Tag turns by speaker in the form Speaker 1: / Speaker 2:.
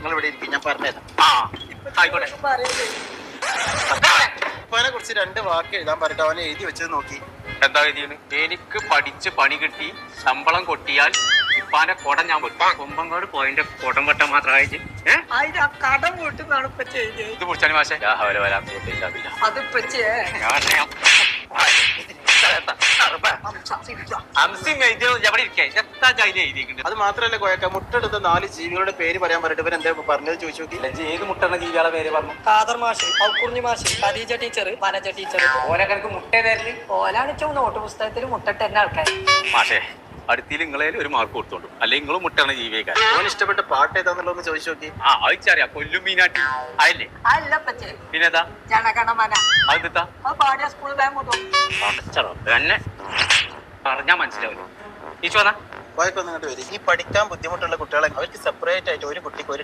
Speaker 1: നിങ്ങൾ ഇവിടെ ഇരിക്കും, ഞാൻ പറഞ്ഞുതരാം.
Speaker 2: ആയിക്കോട്ടെ.
Speaker 1: ഉപ്പാനെ കുറിച്ച് 2 വാക്ക് എഴുതാൻ പറഞ്ഞിട്ട് അവനെ എഴുതി വെച്ചത് നോക്കി.
Speaker 2: എന്താ എഴുതിയാണ്? എനിക്ക് പഠിച്ച് പണി കിട്ടി ശമ്പളം കൊട്ടിയാൽ ഇപ്പാന്റെ കുടം ഞാൻ വെട്ടും. കൊമ്പങ്ങാട് പോയിന്റെ കുടം വെട്ടാൻ മാത്രമായിട്ട്
Speaker 3: കടം വീട്ടുന്നാണ് ഇപ്പൊ ചെയ്തത്.
Speaker 2: ഇത് കുടിച്ചാൽ മാഷെ രാഹുല വരാൻ കൂട്ടിയില്ല.
Speaker 3: അതിപ്പച്ചേ
Speaker 1: അത് മാത്രല്ല കോയക്ക, മുട്ടെടുത്ത 4 ജീവികളുടെ പേര് പറയാൻ പറഞ്ഞിട്ട് ഇവൻ എന്താ പറഞ്ഞത് ചോദിച്ചു നോക്കി.
Speaker 2: ഏത് മുട്ടുന്ന ജീവികളെ പേര് പറഞ്ഞു?
Speaker 3: ഖാദർ മാഷ്, ഔക്കുറിഞ്ഞി മാഷ്, ഖദീജ ടീച്ചർ, വനജ ടീച്ചർ.
Speaker 2: ഓനൊക്കെ എനിക്ക് മുട്ട തരല്.
Speaker 3: ഓലാണ് നോട്ട് പുസ്തകത്തിൽ മുട്ടിട്ട് തന്നെ ആൾക്കാർ.
Speaker 2: മാഷേ അടുത്തിൽ നിങ്ങളെ ഒരു മാർക്ക് കൊടുത്തോണ്ടു, അല്ലെങ്കിൽ നിങ്ങളും മുട്ടാണ് ജീവിക്കാൻ.
Speaker 1: അവൻ ഇഷ്ടപ്പെട്ട പാട്ട് ഏതാന്നുള്ളതെന്ന് ചോദിച്ചു നോക്കി.
Speaker 2: അയച്ചറിയാ കൊല്ലും മീനാട്ടി അയല്ലേ?
Speaker 3: അല്ല പച്ചേ,
Speaker 2: പിന്നെതാ
Speaker 3: ജനഗണമന.
Speaker 2: അതെത്താ
Speaker 3: അത് പാടിയ സ്കൂളിൽ വേഗം കൊണ്ടുപോകും.
Speaker 2: തന്നെ പറഞ്ഞാ മനസ്സിലാവില്ല. ഈ ചോദ
Speaker 1: കോയക്കൊന്നും ഇങ്ങോട്ട് വരും. ഈ പഠിക്കാൻ ബുദ്ധിമുട്ടുള്ള കുട്ടികളെ അവർക്ക് സെപ്പറേറ്റ് ആയിട്ട് ഒരു കുട്ടിക്ക് ഒരു